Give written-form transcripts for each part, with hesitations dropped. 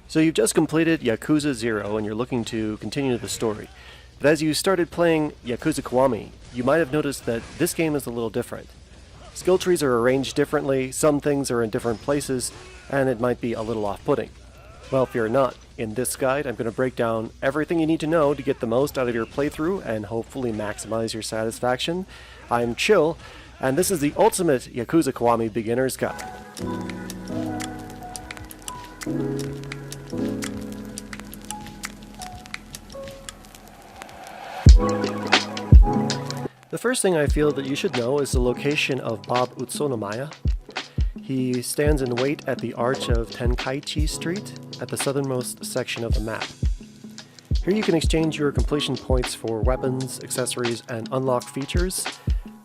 So you've just completed Yakuza 0 and you're looking to continue the story. But as you started playing Yakuza Kiwami, you might have noticed that this game is a little different. Skill trees are arranged differently, some things are in different places, and it might be a little off-putting. Well, fear not. In this guide, I'm going to break down everything you need to know to get the most out of your playthrough and hopefully maximize your satisfaction. I'm Chill, and this is the ultimate Yakuza Kiwami beginner's guide. The first thing I feel that you should know is the location of Bob Utsunomiya. He stands in wait at the arch of Tenkaichi Street at the southernmost section of the map. Here you can exchange your completion points for weapons, accessories, and unlock features.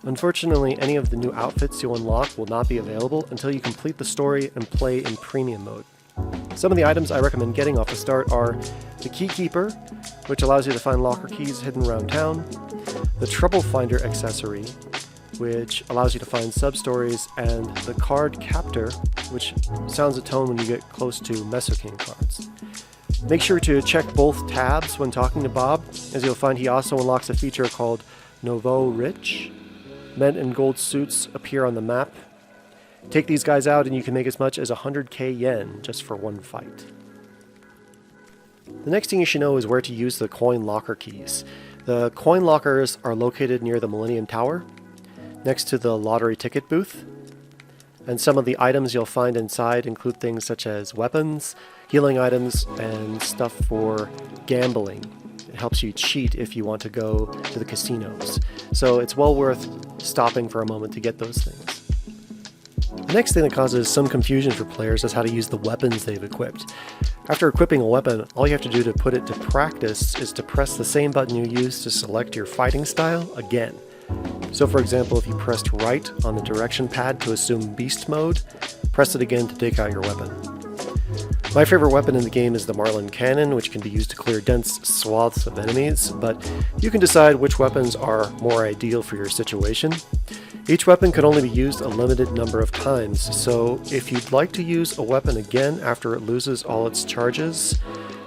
Unfortunately, any of the new outfits you unlock will not be available until you complete the story and play in premium mode. Some of the items I recommend getting off the start are the Key Keeper, which allows you to find locker keys hidden around town, the Trouble Finder accessory, which allows you to find sub-stories, and the Card Captor, which sounds a tone when you get close to Mesoking cards. Make sure to check both tabs when talking to Bob, as you'll find he also unlocks a feature called Nouveau Rich. Men in gold suits appear on the map. Take these guys out and you can make as much as 100k yen just for one fight. The next thing you should know is where to use the coin locker keys. The coin lockers are located near the Millennium Tower, next to the lottery ticket booth. And some of the items you'll find inside include things such as weapons, healing items, and stuff for gambling. It helps you cheat if you want to go to the casinos. So it's well worth stopping for a moment to get those things. The next thing that causes some confusion for players is how to use the weapons they've equipped. After equipping a weapon, all you have to do to put it to practice is to press the same button you used to select your fighting style again. So for example, if you pressed right on the direction pad to assume beast mode, press it again to take out your weapon. My favorite weapon in the game is the Marlin Cannon, which can be used to clear dense swaths of enemies, but you can decide which weapons are more ideal for your situation. Each weapon can only be used a limited number of times, so if you'd like to use a weapon again after it loses all its charges,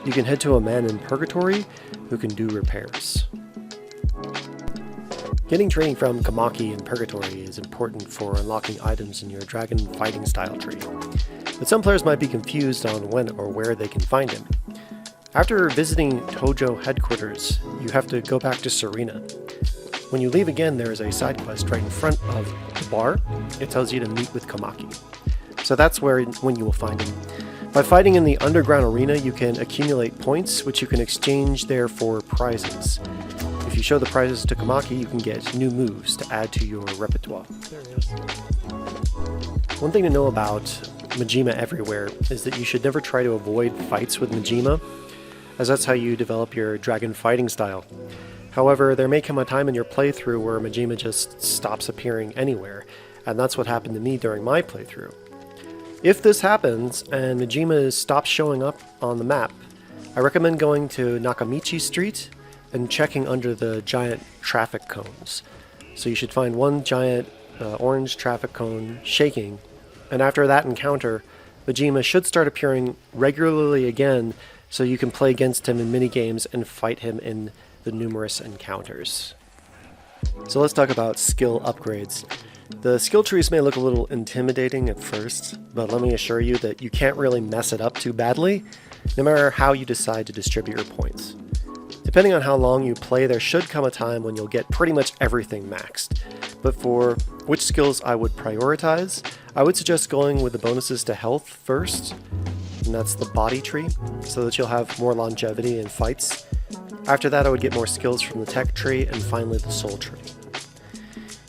you can head to a man in Purgatory who can do repairs. Getting training from Komaki in Purgatory is important for unlocking items in your dragon fighting style tree, but some players might be confused on when or where they can find him. After visiting Tojo headquarters, you have to go back to Serena. When you leave again, there is a side quest right in front of the bar. It tells you to meet with Komaki. So that's when you will find him. By fighting in the underground arena, you can accumulate points, which you can exchange there for prizes. If you show the prizes to Komaki, you can get new moves to add to your repertoire. There it is. One thing to know about Majima Everywhere is that you should never try to avoid fights with Majima, as that's how you develop your dragon fighting style. However, there may come a time in your playthrough where Majima just stops appearing anywhere, and that's what happened to me during my playthrough. If this happens, and Majima stops showing up on the map, I recommend going to Nakamichi Street and checking under the giant traffic cones. So you should find one giant orange traffic cone shaking, and after that encounter, Majima should start appearing regularly again so you can play against him in minigames and fight him in the numerous encounters. So let's talk about skill upgrades. The skill trees may look a little intimidating at first, but let me assure you that you can't really mess it up too badly, no matter how you decide to distribute your points. Depending on how long you play, there should come a time when you'll get pretty much everything maxed. But for which skills I would prioritize, I would suggest going with the bonuses to health first, and that's the body tree, so that you'll have more longevity in fights. After that, I would get more skills from the tech tree, and finally the soul tree.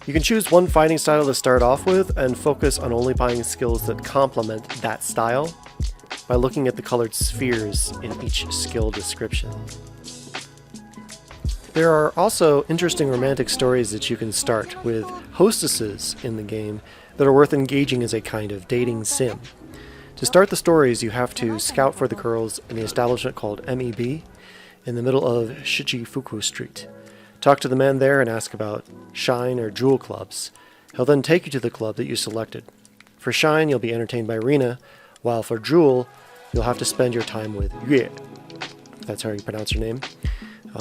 You can choose one fighting style to start off with, and focus on only buying skills that complement that style by looking at the colored spheres in each skill description. There are also interesting romantic stories that you can start with hostesses in the game that are worth engaging as a kind of dating sim. To start the stories, you have to scout for the girls in the establishment called MEB in the middle of Shichifuku Street. Talk to the man there and ask about Shine or Jewel clubs. He'll then take you to the club that you selected. For Shine, you'll be entertained by Rina, while for Jewel, you'll have to spend your time with Yui. That's how you pronounce your name.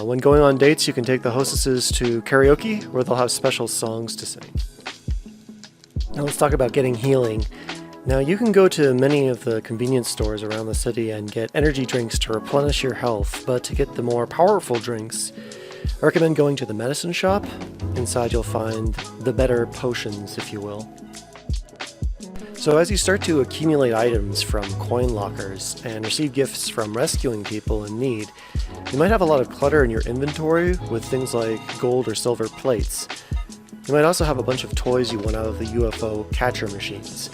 When going on dates, you can take the hostesses to karaoke, where they'll have special songs to sing. Now let's talk about getting healing. Now you can go to many of the convenience stores around the city and get energy drinks to replenish your health, but to get the more powerful drinks, I recommend going to the medicine shop. Inside you'll find the better potions, if you will. So as you start to accumulate items from coin lockers and receive gifts from rescuing people in need, you might have a lot of clutter in your inventory with things like gold or silver plates. You might also have a bunch of toys you won out of the UFO catcher machines.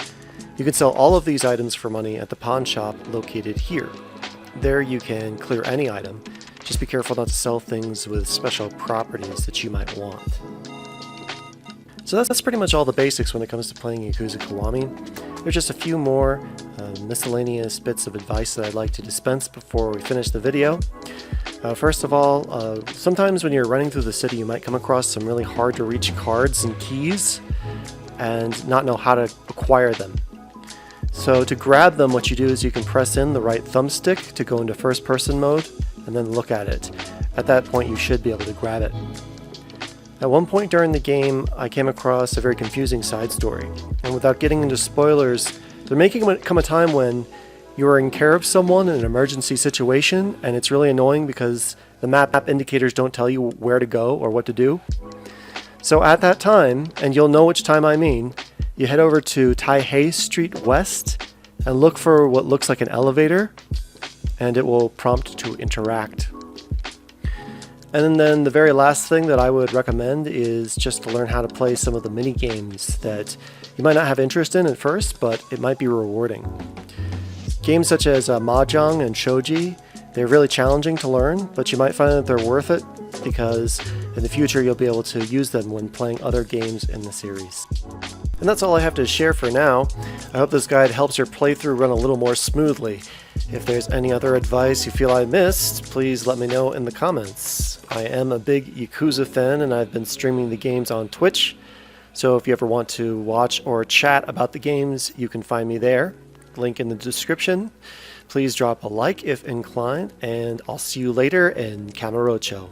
You can sell all of these items for money at the pawn shop located here. There you can clear any item. Just be careful not to sell things with special properties that you might want. So that's pretty much all the basics when it comes to playing Yakuza Kiwami. There's just a few more miscellaneous bits of advice that I'd like to dispense before we finish the video. First of all, sometimes when you're running through the city you might come across some really hard to reach cards and keys and not know how to acquire them. So to grab them, what you do is you can press in the right thumbstick to go into first person mode and then look at it. At that point you should be able to grab it. At one point during the game I came across a very confusing side story, and without getting into spoilers, there may come a time when you are in care of someone in an emergency situation and it's really annoying because the map indicators don't tell you where to go or what to do. So at that time, and you'll know which time I mean, you head over to Taihei Street West and look for what looks like an elevator, and it will prompt to interact. And then the very last thing that I would recommend is just to learn how to play some of the mini games that you might not have interest in at first, but it might be rewarding. Games such as Mahjong and Shogi, they're really challenging to learn, but you might find that they're worth it because in the future you'll be able to use them when playing other games in the series. And that's all I have to share for now. I hope this guide helps your playthrough run a little more smoothly. If there's any other advice you feel I missed, please let me know in the comments. I am a big Yakuza fan and I've been streaming the games on Twitch, so if you ever want to watch or chat about the games, you can find me there. Link in the description. Please drop a like if inclined, and I'll see you later in Kamurocho.